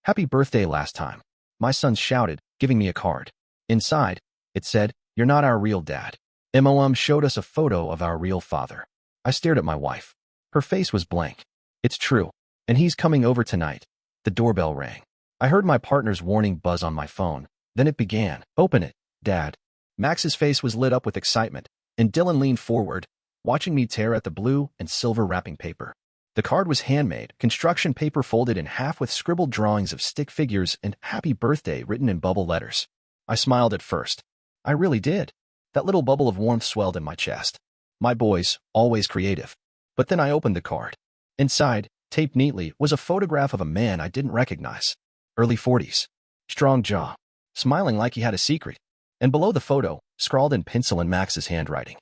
Happy birthday last time. My son shouted, giving me a card. Inside, it said, "You're not our real dad." Mom showed us a photo of our real father. I stared at my wife. Her face was blank. It's true. And he's coming over tonight. The doorbell rang. I heard my partner's warning buzz on my phone. Then it began. "Open it, Dad." Max's face was lit up with excitement, and Dylan leaned forward, watching me tear at the blue and silver wrapping paper. The card was handmade, construction paper folded in half with scribbled drawings of stick figures and "Happy Birthday" written in bubble letters. I smiled at first. I really did. That little bubble of warmth swelled in my chest. My boys, always creative. But then I opened the card. Inside, taped neatly, was a photograph of a man I didn't recognize. Early 40s. Strong jaw. Smiling like he had a secret. And below the photo, scrawled in pencil in Max's handwriting,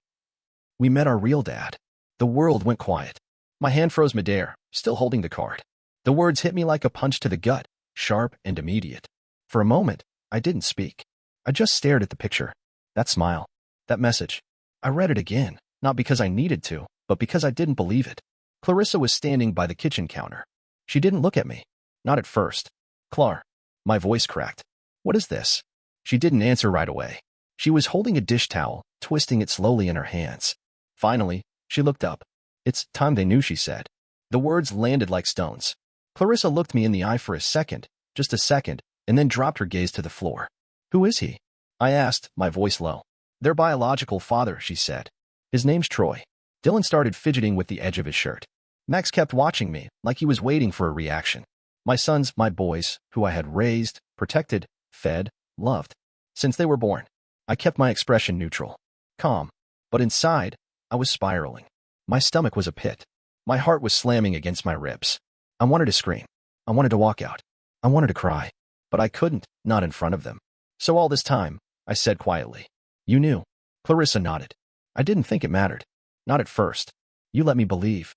"We met our real dad." The world went quiet. My hand froze midair, still holding the card. The words hit me like a punch to the gut, sharp and immediate. For a moment, I didn't speak. I just stared at the picture. That smile. That message. I read it again, not because I needed to, but because I didn't believe it. Clarissa was standing by the kitchen counter. She didn't look at me. Not at first. "Clar." My voice cracked. "What is this?" She didn't answer right away. She was holding a dish towel, twisting it slowly in her hands. Finally, she looked up. "It's time they knew," she said. The words landed like stones. Clarissa looked me in the eye for a second, just a second, and then dropped her gaze to the floor. "Who is he?" I asked, my voice low. "Their biological father," she said. "His name's Troy." Dylan started fidgeting with the edge of his shirt. Max kept watching me, like he was waiting for a reaction. My sons, my boys, who I had raised, protected, fed, loved. Since they were born, I kept my expression neutral, calm. But inside, I was spiraling. My stomach was a pit. My heart was slamming against my ribs. I wanted to scream. I wanted to walk out. I wanted to cry. But I couldn't, not in front of them. "So all this time," I said quietly, "you knew?" Clarissa nodded. "I didn't think it mattered. Not at first. You let me believe."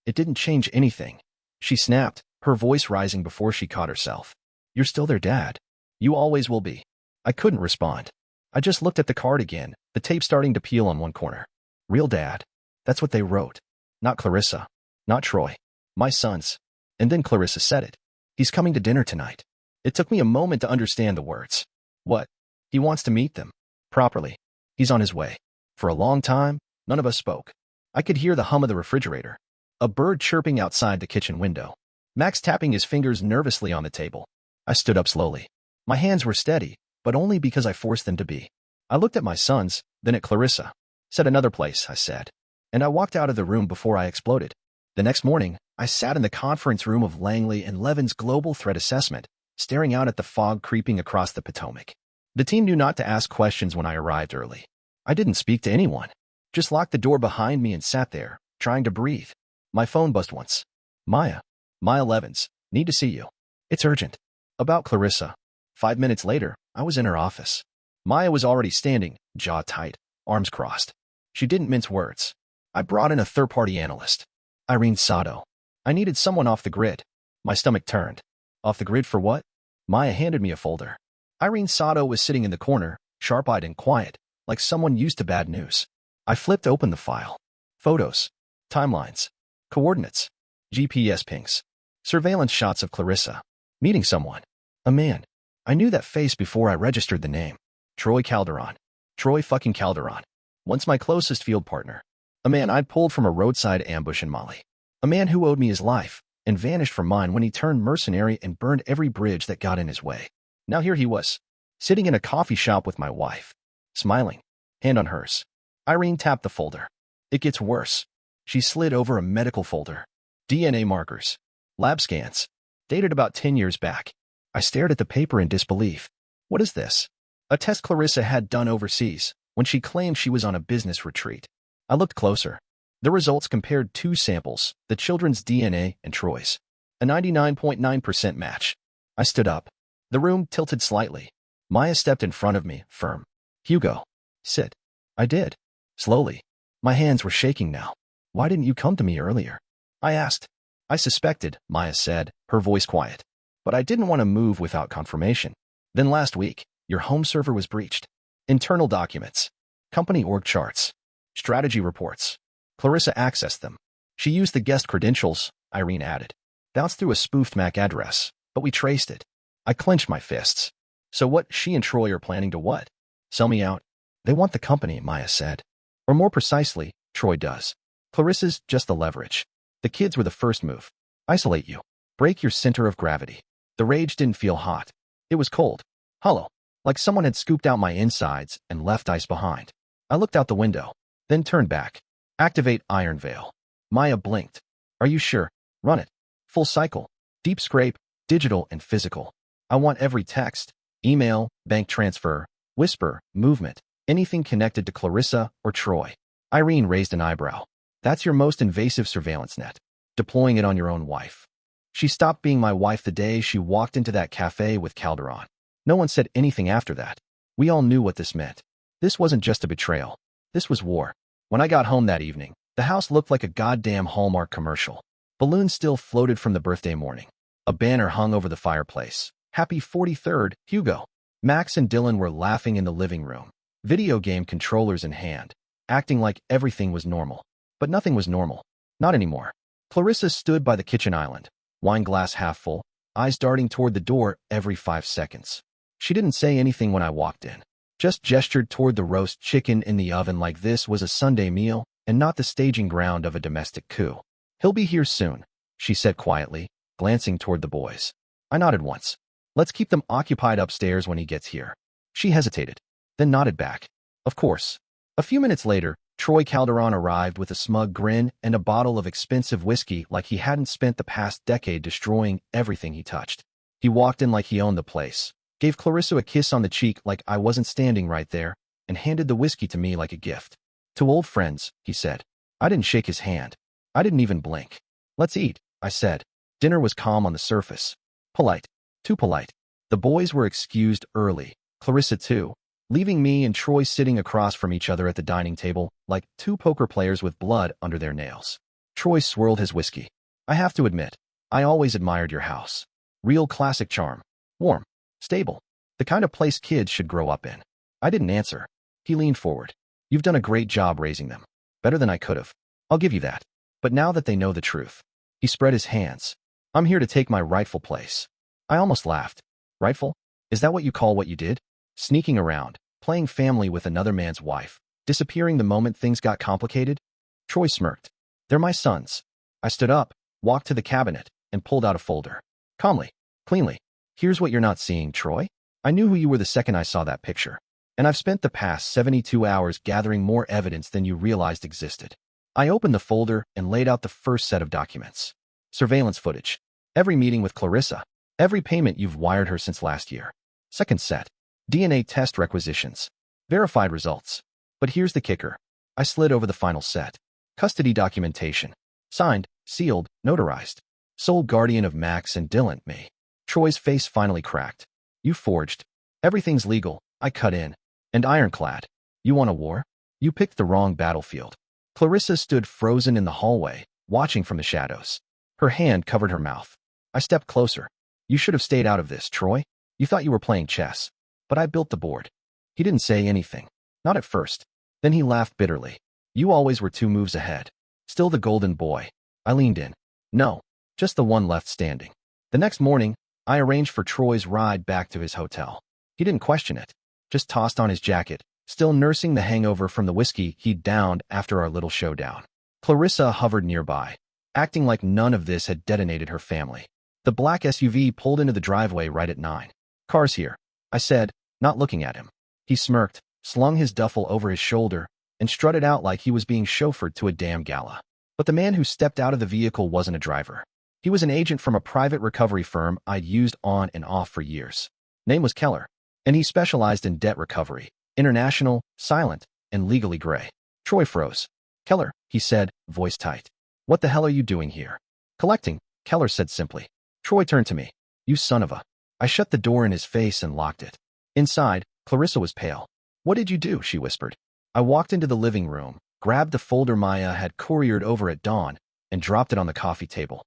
"It didn't change anything," she snapped, her voice rising before she caught herself. "You're still their dad. You always will be." I couldn't respond. I just looked at the card again, the tape starting to peel on one corner. "Real dad." That's what they wrote. Not Clarissa. Not Troy. My sons. And then Clarissa said it. "He's coming to dinner tonight." It took me a moment to understand the words. What? He wants to meet them. Properly. He's on his way. For a long time, none of us spoke. I could hear the hum of the refrigerator. A bird chirping outside the kitchen window. Max tapping his fingers nervously on the table. I stood up slowly. My hands were steady, but only because I forced them to be. I looked at my sons, then at Clarissa. "Set another place," I said. And I walked out of the room before I exploded. The next morning, I sat in the conference room of Langley and Levin's Global Threat Assessment, staring out at the fog creeping across the Potomac. The team knew not to ask questions when I arrived early. I didn't speak to anyone. Just locked the door behind me and sat there, trying to breathe. My phone buzzed once. "Maya. Maya Levins. Need to see you. It's urgent." About Clarissa. 5 minutes later, I was in her office. Maya was already standing, jaw tight, arms crossed. She didn't mince words. "I brought in a third-party analyst. Irene Sato. I needed someone off the grid." My stomach turned. "Off the grid for what?" Maya handed me a folder. Irene Sato was sitting in the corner, sharp-eyed and quiet, like someone used to bad news. I flipped open the file. Photos. Timelines. Coordinates. GPS pings. Surveillance shots of Clarissa. Meeting someone. A man. I knew that face before I registered the name. Troy Calderon. Troy fucking Calderon. Once my closest field partner. A man I'd pulled from a roadside ambush in Mali. A man who owed me his life, and vanished from mine when he turned mercenary and burned every bridge that got in his way. Now here he was, sitting in a coffee shop with my wife. Smiling. Hand on hers. Irene tapped the folder. "It gets worse." She slid over a medical folder. DNA markers. Lab scans. Dated about 10 years back. I stared at the paper in disbelief. What is this? A test Clarissa had done overseas, when she claimed she was on a business retreat. I looked closer. The results compared 2 samples, the children's DNA and Troy's. A 99.9% match. I stood up. The room tilted slightly. Maya stepped in front of me, firm. "Hugo. Sit." I did. Slowly. My hands were shaking now. "Why didn't you come to me earlier?" I asked. "I suspected," Maya said, her voice quiet. "But I didn't want to move without confirmation. Then last week, your home server was breached. Internal documents. Company org charts. Strategy reports. Clarissa accessed them. She used the guest credentials," Irene added. "Bounced through a spoofed MAC address, But we traced it. I clenched my fists. So what, she and Troy are planning to what? Sell me out? They want the company, Maya said. Or more precisely, Troy does. Clarissa's just the leverage. The kids were the first move. Isolate you. Break your center of gravity. The rage didn't feel hot. It was cold. Hollow. Like someone had scooped out my insides and left ice behind. I looked out the window, then turned back. Activate Iron Veil. Maya blinked. Are you sure? Run it. Full cycle. Deep scrape, digital and physical. I want every text, email, bank transfer, whisper, movement, anything connected to Clarissa or Troy. Irene raised an eyebrow. That's your most invasive surveillance net. Deploying it on your own wife. She stopped being my wife the day she walked into that cafe with Calderon. No one said anything after that. We all knew what this meant. This wasn't just a betrayal. This was war. When I got home that evening, the house looked like a goddamn Hallmark commercial. Balloons still floated from the birthday morning. A banner hung over the fireplace. Happy 43rd, Hugo. Max and Dylan were laughing in the living room, video game controllers in hand, acting like everything was normal. But nothing was normal. Not anymore. Clarissa stood by the kitchen island, wine glass half full, eyes darting toward the door every 5 seconds. She didn't say anything when I walked in, just gestured toward the roast chicken in the oven like this was a Sunday meal and not the staging ground of a domestic coup. He'll be here soon, she said quietly, glancing toward the boys. I nodded once. Let's keep them occupied upstairs when he gets here. She hesitated, then nodded back. Of course. A few minutes later, Troy Calderon arrived with a smug grin and a bottle of expensive whiskey like he hadn't spent the past decade destroying everything he touched. He walked in like he owned the place, gave Clarissa a kiss on the cheek like I wasn't standing right there, and handed the whiskey to me like a gift. To old friends, he said. I didn't shake his hand. I didn't even blink. Let's eat, I said. Dinner was calm on the surface. Polite. Too polite. The boys were excused early, Clarissa too, leaving me and Troy sitting across from each other at the dining table like two poker players with blood under their nails. Troy swirled his whiskey. I have to admit, I always admired your house. Real classic charm. Warm. Stable. The kind of place kids should grow up in. I didn't answer. He leaned forward. You've done a great job raising them. Better than I could have. I'll give you that. But now that they know the truth. He spread his hands. I'm here to take my rightful place. I almost laughed. Rightful? Is that what you call what you did? Sneaking around, playing family with another man's wife, disappearing the moment things got complicated? Troy smirked. They're my sons. I stood up, walked to the cabinet, and pulled out a folder. Calmly, cleanly. Here's what you're not seeing, Troy. I knew who you were the second I saw that picture. And I've spent the past 72 hours gathering more evidence than you realized existed. I opened the folder and laid out the first set of documents. Surveillance footage. Every meeting with Clarissa. Every payment you've wired her since last year. Second set. DNA test requisitions. Verified results. But here's the kicker. I slid over the final set. Custody documentation. Signed, sealed, notarized. Sole guardian of Max and Dylan, me. Troy's face finally cracked. You forged. Everything's legal, I cut in. And ironclad. You want a war? You picked the wrong battlefield. Clarissa stood frozen in the hallway, watching from the shadows. Her hand covered her mouth. I stepped closer. You should have stayed out of this, Troy. You thought you were playing chess. But I built the board. He didn't say anything. Not at first. Then he laughed bitterly. You always were 2 moves ahead. Still the golden boy. I leaned in. No. Just the one left standing. The next morning, I arranged for Troy's ride back to his hotel. He didn't question it. Just tossed on his jacket, still nursing the hangover from the whiskey he'd downed after our little showdown. Clarissa hovered nearby, acting like none of this had detonated her family. The black SUV pulled into the driveway right at 9. Car's here, I said, not looking at him. He smirked, slung his duffel over his shoulder, and strutted out like he was being chauffeured to a damn gala. But the man who stepped out of the vehicle wasn't a driver. He was an agent from a private recovery firm I'd used on and off for years. Name was Keller, and he specialized in debt recovery, international, silent, and legally gray. Troy froze. Keller, he said, voice tight. What the hell are you doing here? Collecting, Keller said simply. Troy turned to me. You son of a... I shut the door in his face and locked it. Inside, Clarissa was pale. What did you do? She whispered. I walked into the living room, grabbed the folder Maya had couriered over at dawn, and dropped it on the coffee table.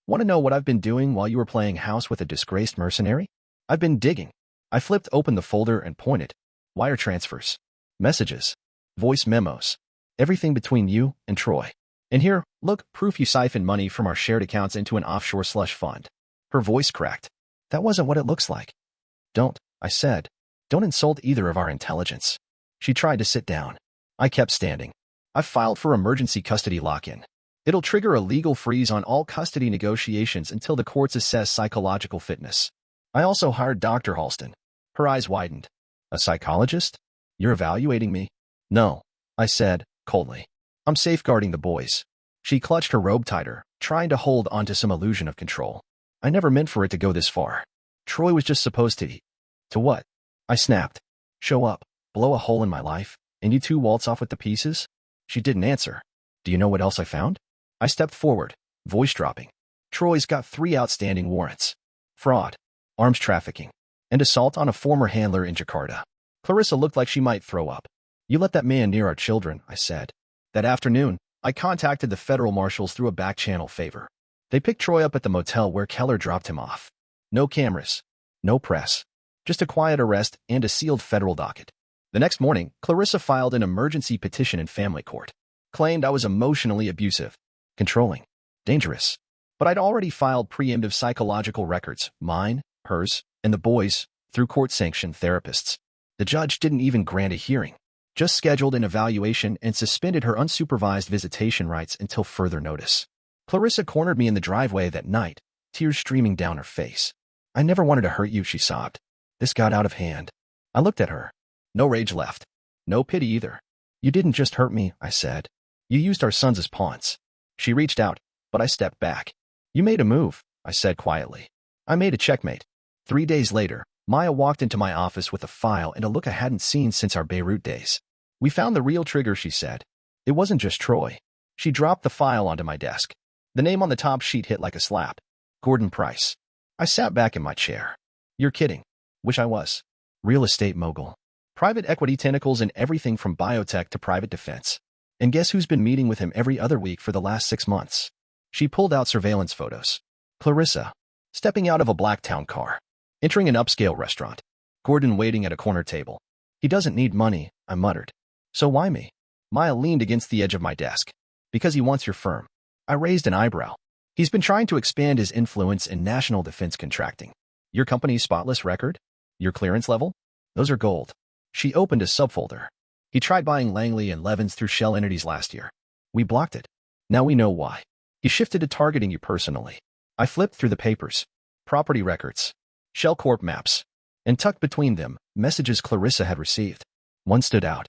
Want to know what I've been doing while you were playing house with a disgraced mercenary? I've been digging. I flipped open the folder and pointed. Wire transfers. Messages. Voice memos. Everything between you and Troy. And here, look, proof you siphoned money from our shared accounts into an offshore slush fund. Her voice cracked. That wasn't what it looks like. Don't, I said. Don't insult either of our intelligence. She tried to sit down. I kept standing. I've filed for emergency custody lock-in. It'll trigger a legal freeze on all custody negotiations until the courts assess psychological fitness. I also hired Dr. Halston. Her eyes widened. A psychologist? You're evaluating me? No, I said, coldly. I'm safeguarding the boys. She clutched her robe tighter, trying to hold onto some illusion of control. I never meant for it to go this far. Troy was just supposed to eat. To what? I snapped. Show up, blow a hole in my life, and you two waltz off with the pieces? She didn't answer. Do you know what else I found? I stepped forward, voice dropping. Troy's got 3 outstanding warrants. Fraud, arms trafficking, and assault on a former handler in Jakarta. Clarissa looked like she might throw up. You let that man near our children, I said. That afternoon, I contacted the federal marshals through a back-channel favor. They picked Troy up at the motel where Keller dropped him off. No cameras, no press, just a quiet arrest and a sealed federal docket. The next morning, Clarissa filed an emergency petition in family court. Claimed I was emotionally abusive, controlling, dangerous. But I'd already filed preemptive psychological records, mine, hers, and the boys, through court-sanctioned therapists. The judge didn't even grant a hearing, just scheduled an evaluation and suspended her unsupervised visitation rights until further notice. Clarissa cornered me in the driveway that night, tears streaming down her face. I never wanted to hurt you, she sobbed. This got out of hand. I looked at her. No rage left. No pity either. You didn't just hurt me, I said. You used our sons as pawns. She reached out, but I stepped back. You made a move, I said quietly. I made a checkmate. 3 days later, Maya walked into my office with a file and a look I hadn't seen since our Beirut days. We found the real trigger, she said. It wasn't just Troy. She dropped the file onto my desk. The name on the top sheet hit like a slap. Gordon Price. I sat back in my chair. You're kidding. Wish I was. Real estate mogul. Private equity tentacles in everything from biotech to private defense. And guess who's been meeting with him every other week for the last 6 months? She pulled out surveillance photos. Clarissa, stepping out of a black town car, entering an upscale restaurant. Gordon waiting at a corner table. He doesn't need money, I muttered. So why me? Maya leaned against the edge of my desk. Because he wants your firm. I raised an eyebrow. He's been trying to expand his influence in national defense contracting. Your company's spotless record? Your clearance level? Those are gold. She opened a subfolder. He tried buying Langley and Levins through shell entities last year. We blocked it. Now we know why. He shifted to targeting you personally. I flipped through the papers. Property records. Shell Corp maps. And tucked between them, messages Clarissa had received. One stood out.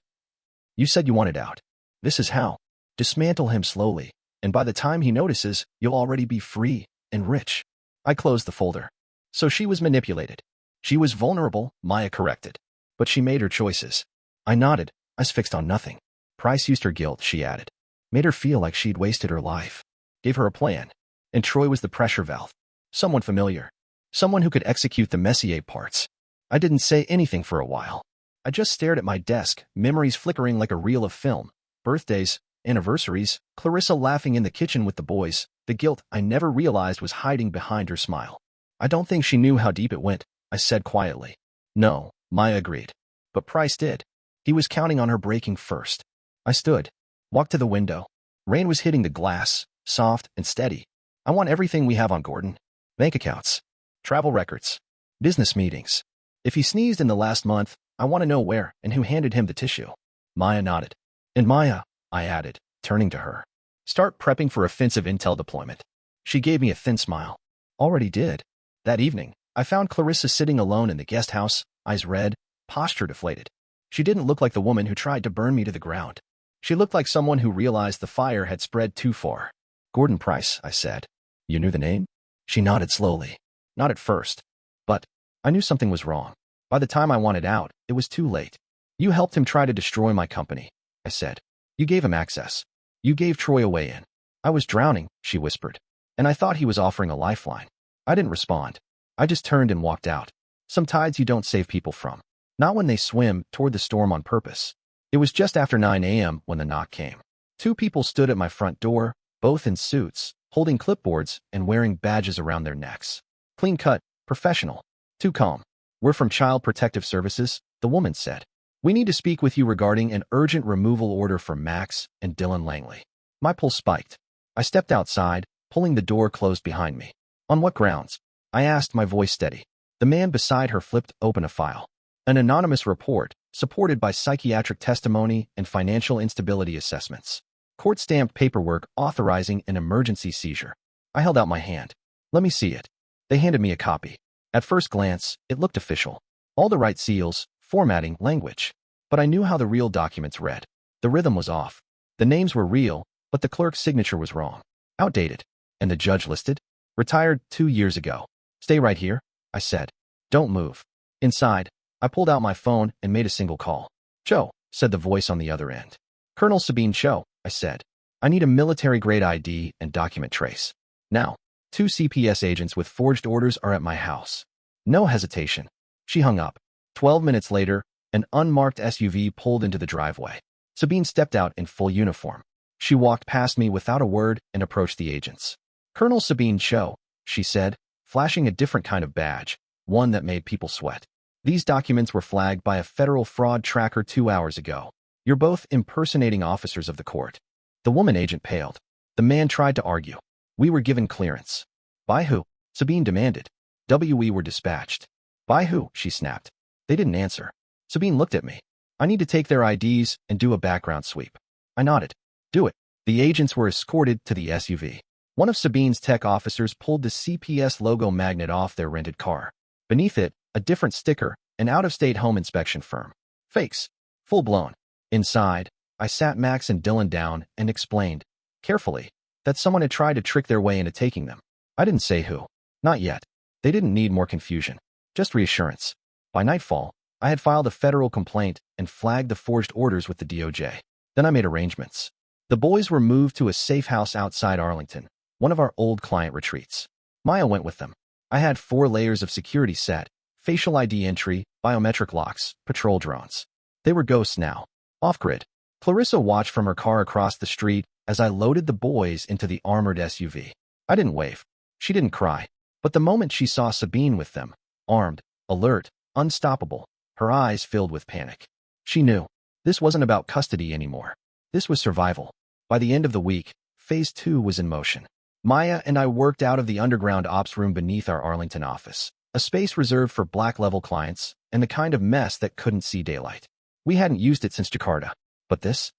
You said you wanted out. This is how. Dismantle him slowly, and by the time he notices, you'll already be free and rich. I closed the folder. So she was manipulated. She was vulnerable, Maya corrected. But she made her choices. I nodded, eyes fixed on nothing. Price used her guilt, she added. Made her feel like she'd wasted her life. Gave her a plan. And Troy was the pressure valve. Someone familiar. Someone who could execute the Messier parts. I didn't say anything for a while. I just stared at my desk, memories flickering like a reel of film. Birthdays, anniversaries, Clarissa laughing in the kitchen with the boys, the guilt I never realized was hiding behind her smile. I don't think she knew how deep it went, I said quietly. No, Maya agreed. But Price did. He was counting on her breaking first. I stood, walked to the window. Rain was hitting the glass, soft and steady. I want everything we have on Gordon. Bank accounts, travel records, business meetings. If he sneezed in the last month, I want to know where and who handed him the tissue. Maya nodded. And Maya, I added, turning to her. Start prepping for offensive intel deployment. She gave me a thin smile. Already did. That evening, I found Clarissa sitting alone in the guest house, eyes red, posture deflated. She didn't look like the woman who tried to burn me to the ground. She looked like someone who realized the fire had spread too far. Gordon Price, I said. You knew the name? She nodded slowly. Not at first. But I knew something was wrong. By the time I wanted out, it was too late. You helped him try to destroy my company, I said. You gave him access. You gave Troy a way in. I was drowning, she whispered. And I thought he was offering a lifeline. I didn't respond. I just turned and walked out. Some tides you don't save people from. Not when they swim toward the storm on purpose. It was just after 9 a.m. when the knock came. 2 people stood at my front door, both in suits, holding clipboards and wearing badges around their necks. Clean cut, professional. Too calm. We're from Child Protective Services, the woman said. We need to speak with you regarding an urgent removal order for Max and Dylan Langley. My pulse spiked. I stepped outside, pulling the door closed behind me. On what grounds? I asked, my voice steady. The man beside her flipped open a file. An anonymous report, supported by psychiatric testimony and financial instability assessments. Court-stamped paperwork authorizing an emergency seizure. I held out my hand. Let me see it. They handed me a copy. At first glance, it looked official. All the right seals, formatting, language. But I knew how the real documents read. The rhythm was off. The names were real, but the clerk's signature was wrong. Outdated. And the judge listed? Retired 2 years ago. Stay right here, I said. Don't move. Inside, I pulled out my phone and made a single call. Joe, said the voice on the other end. Colonel Sabine Cho, I said. I need a military-grade ID and document trace. Now, 2 CPS agents with forged orders are at my house. No hesitation. She hung up. 12 minutes later, an unmarked SUV pulled into the driveway. Sabine stepped out in full uniform. She walked past me without a word and approached the agents. Colonel Sabine Cho, she said, flashing a different kind of badge, one that made people sweat. These documents were flagged by a federal fraud tracker 2 hours ago. You're both impersonating officers of the court. The woman agent paled. The man tried to argue. We were given clearance. By who? Sabine demanded. We were dispatched. By who? She snapped. They didn't answer. Sabine looked at me. I need to take their IDs and do a background sweep. I nodded. Do it. The agents were escorted to the SUV. One of Sabine's tech officers pulled the CPS logo magnet off their rented car. Beneath it, a different sticker, an out-of-state home inspection firm. Fakes. Full-blown. Inside, I sat Max and Dylan down and explained, carefully, that someone had tried to trick their way into taking them. I didn't say who. Not yet. They didn't need more confusion. Just reassurance. By nightfall, I had filed a federal complaint and flagged the forged orders with the DOJ. Then I made arrangements. The boys were moved to a safe house outside Arlington, one of our old client retreats. Maya went with them. I had 4 layers of security set, facial ID entry, biometric locks, patrol drones. They were ghosts now. Off-grid. Clarissa watched from her car across the street as I loaded the boys into the armored SUV. I didn't wave. She didn't cry. But the moment she saw Sabine with them, armed, alert, unstoppable, her eyes filled with panic. She knew. This wasn't about custody anymore. This was survival. By the end of the week, Phase 2 was in motion. Maya and I worked out of the underground ops room beneath our Arlington office, a space reserved for black-level clients and the kind of mess that couldn't see daylight. We hadn't used it since Jakarta. But this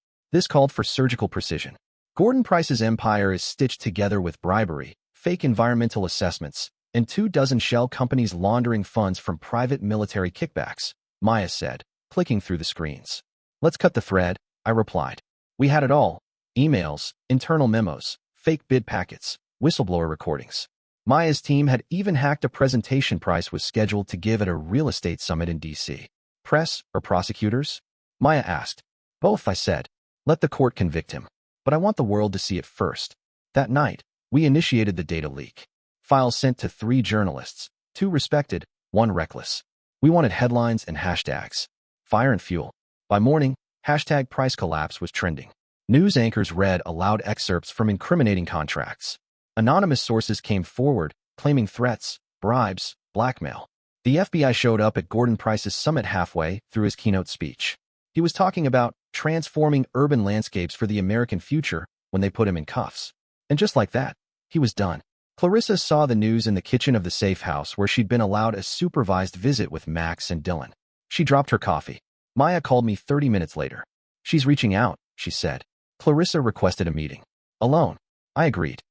called for surgical precision. Gordon Price's empire is stitched together with bribery, fake environmental assessments, and 24 shell companies laundering funds from private military kickbacks, Maya said, clicking through the screens. Let's cut the thread, I replied. We had it all. Emails, internal memos, fake bid packets, whistleblower recordings. Maya's team had even hacked a presentation Price was scheduled to give at a real estate summit in D.C. Press or prosecutors? Maya asked. Both, I said. Let the court convict him. But I want the world to see it first. That night, we initiated the data leak. Files sent to 3 journalists, 2 respected, 1 reckless. We wanted headlines and hashtags. Fire and fuel. By morning, hashtag price collapse was trending. News anchors read aloud excerpts from incriminating contracts. Anonymous sources came forward, claiming threats, bribes, blackmail. The FBI showed up at Gordon Price's summit halfway through his keynote speech. He was talking about transforming urban landscapes for the American future when they put him in cuffs. And just like that, he was done. Clarissa saw the news in the kitchen of the safe house where she'd been allowed a supervised visit with Max and Dylan. She dropped her coffee. Maya called me 30 minutes later. She's reaching out, she said. Clarissa requested a meeting. Alone. I agreed.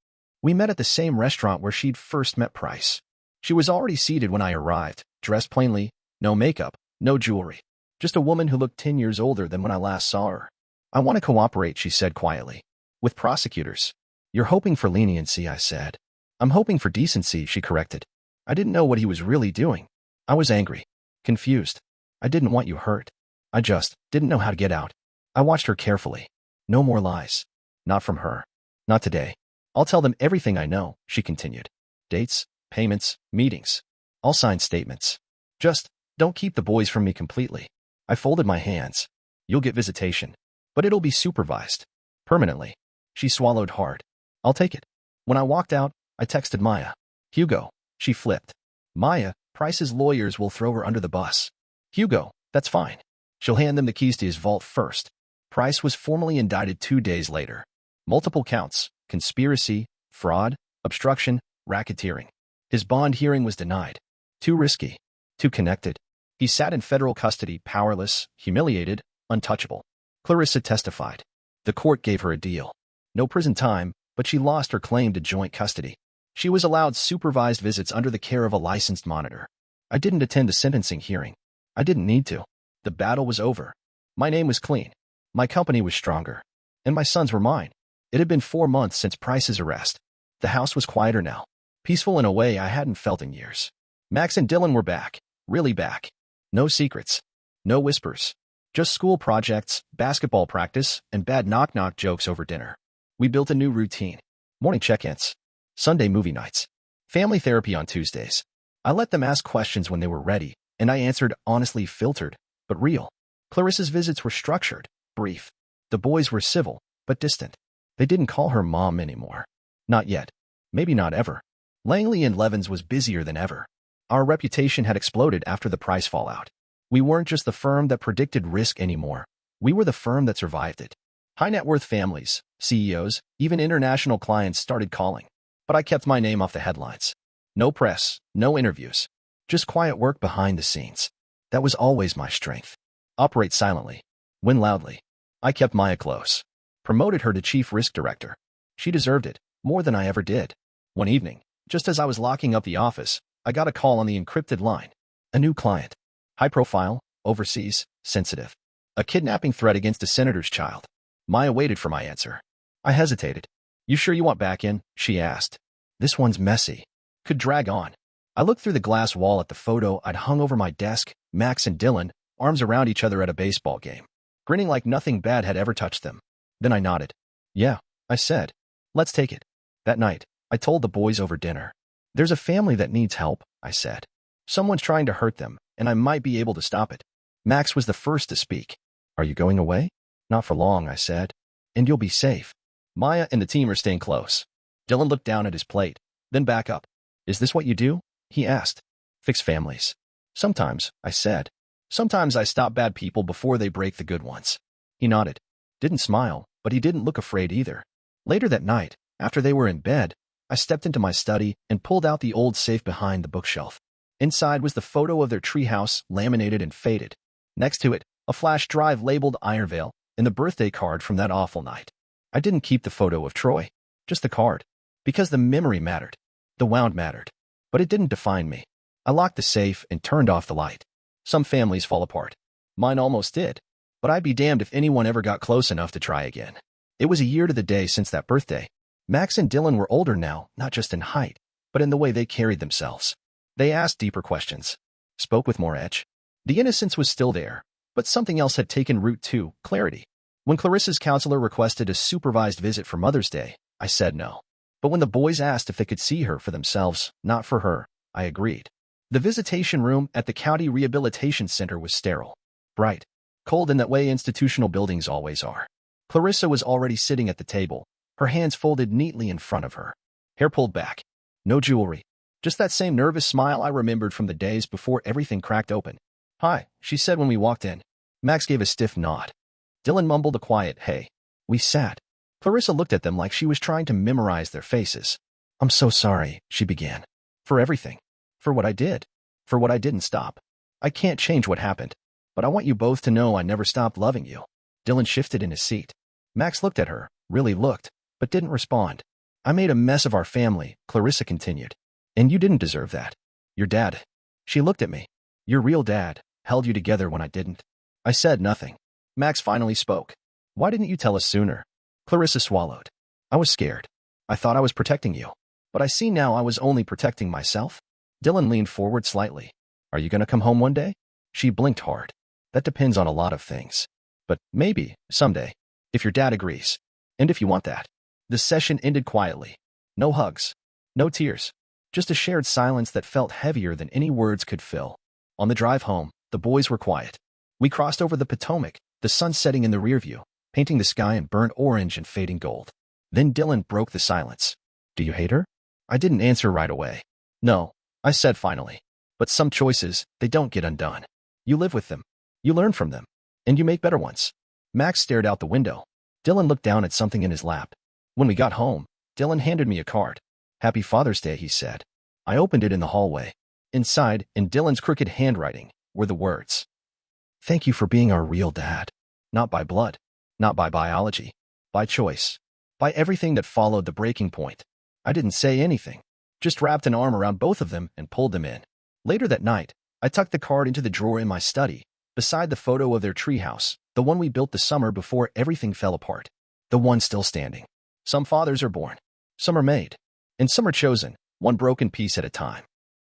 We met at the same restaurant where she'd first met Price. She was already seated when I arrived, dressed plainly, no makeup, no jewelry. Just a woman who looked 10 years older than when I last saw her. I want to cooperate, she said quietly. With prosecutors. You're hoping for leniency, I said. I'm hoping for decency, she corrected. I didn't know what he was really doing. I was angry. Confused. I didn't want you hurt. I just didn't know how to get out. I watched her carefully. No more lies. Not from her. Not today. I'll tell them everything I know, she continued. Dates, payments, meetings. I'll sign statements. Just don't keep the boys from me completely. I folded my hands. You'll get visitation. But it'll be supervised. Permanently. She swallowed hard. I'll take it. When I walked out, I texted Maya. Hugo. She flipped. Maya, Price's lawyers will throw her under the bus. Hugo, that's fine. She'll hand them the keys to his vault first. Price was formally indicted 2 days later. Multiple counts, conspiracy, fraud, obstruction, racketeering. His bond hearing was denied. Too risky. Too connected. He sat in federal custody, powerless, humiliated, untouchable. Clarissa testified. The court gave her a deal. No prison time, but she lost her claim to joint custody. She was allowed supervised visits under the care of a licensed monitor. I didn't attend the sentencing hearing. I didn't need to. The battle was over. My name was clean. My company was stronger. And my sons were mine. It had been 4 months since Price's arrest. The house was quieter now. Peaceful in a way I hadn't felt in years. Max and Dylan were back. Really back. No secrets. No whispers. Just school projects, basketball practice, and bad knock-knock jokes over dinner. We built a new routine. Morning check-ins. Sunday movie nights. Family therapy on Tuesdays. I let them ask questions when they were ready, and I answered honestly, filtered, but real. Clarissa's visits were structured, brief. The boys were civil, but distant. They didn't call her mom anymore. Not yet. Maybe not ever. Langley and Levins was busier than ever. Our reputation had exploded after the Price fallout. We weren't just the firm that predicted risk anymore. We were the firm that survived it. High-net-worth families, CEOs, even international clients started calling. But I kept my name off the headlines. No press, no interviews. Just quiet work behind the scenes. That was always my strength. Operate silently. Win loudly. I kept Maya close. Promoted her to chief risk director. She deserved it, more than I ever did. One evening, just as I was locking up the office, I got a call on the encrypted line. A new client. High profile, overseas, sensitive. A kidnapping threat against a senator's child. Maya waited for my answer. I hesitated. You sure you want back in? She asked. This one's messy. Could drag on. I looked through the glass wall at the photo I'd hung over my desk, Max and Dylan, arms around each other at a baseball game, grinning like nothing bad had ever touched them. Then I nodded. Yeah, I said. Let's take it. That night, I told the boys over dinner. There's a family that needs help, I said. Someone's trying to hurt them, and I might be able to stop it. Max was the first to speak. Are you going away? Not for long, I said. And you'll be safe. Maya and the team are staying close. Dylan looked down at his plate, then back up. Is this what you do? He asked. Fix families. Sometimes, I said. Sometimes I stop bad people before they break the good ones. He nodded. Didn't smile, but he didn't look afraid either. Later that night, after they were in bed, I stepped into my study and pulled out the old safe behind the bookshelf. Inside was the photo of their treehouse, laminated and faded. Next to it, a flash drive labeled Ironvale and the birthday card from that awful night. I didn't keep the photo of Troy, just the card, because the memory mattered. The wound mattered. But it didn't define me. I locked the safe and turned off the light. Some families fall apart. Mine almost did. But I'd be damned if anyone ever got close enough to try again. It was a year to the day since that birthday. Max and Dylan were older now, not just in height, but in the way they carried themselves. They asked deeper questions. Spoke with more edge. The innocence was still there, but something else had taken root too, clarity. When Clarissa's counselor requested a supervised visit for Mother's Day, I said no. But when the boys asked if they could see her for themselves, not for her, I agreed. The visitation room at the County Rehabilitation Center was sterile. Bright. Cold in that way institutional buildings always are. Clarissa was already sitting at the table, her hands folded neatly in front of her. Hair pulled back. No jewelry. Just that same nervous smile I remembered from the days before everything cracked open. Hi, she said when we walked in. Max gave a stiff nod. Dylan mumbled a quiet hey. We sat. Clarissa looked at them like she was trying to memorize their faces. I'm so sorry, she began. For everything. For what I did. For what I didn't stop. I can't change what happened. But I want you both to know I never stopped loving you. Dylan shifted in his seat. Max looked at her, really looked, but didn't respond. I made a mess of our family, Clarissa continued. And you didn't deserve that. Your dad. She looked at me. Your real dad held you together when I didn't. I said nothing. Max finally spoke. Why didn't you tell us sooner? Clarissa swallowed. I was scared. I thought I was protecting you. But I see now I was only protecting myself. Dylan leaned forward slightly. Are you going to come home one day? She blinked hard. That depends on a lot of things. But maybe, someday. If your dad agrees. And if you want that. The session ended quietly. No hugs. No tears. Just a shared silence that felt heavier than any words could fill. On the drive home, the boys were quiet. We crossed over the Potomac, the sun setting in the rearview, painting the sky in burnt orange and fading gold. Then Dylan broke the silence. Do you hate her? I didn't answer right away. No, I said finally. But some choices, they don't get undone. You live with them. You learn from them. And you make better ones. Max stared out the window. Dylan looked down at something in his lap. When we got home, Dylan handed me a card. Happy Father's Day, he said. I opened it in the hallway. Inside, in Dylan's crooked handwriting, were the words, "Thank you for being our real dad. Not by blood, not by biology, by choice, by everything that followed the breaking point." I didn't say anything, just wrapped an arm around both of them and pulled them in. Later that night, I tucked the card into the drawer in my study, beside the photo of their treehouse, the one we built the summer before everything fell apart, the one still standing. Some fathers are born, some are made, and some are chosen, one broken piece at a time.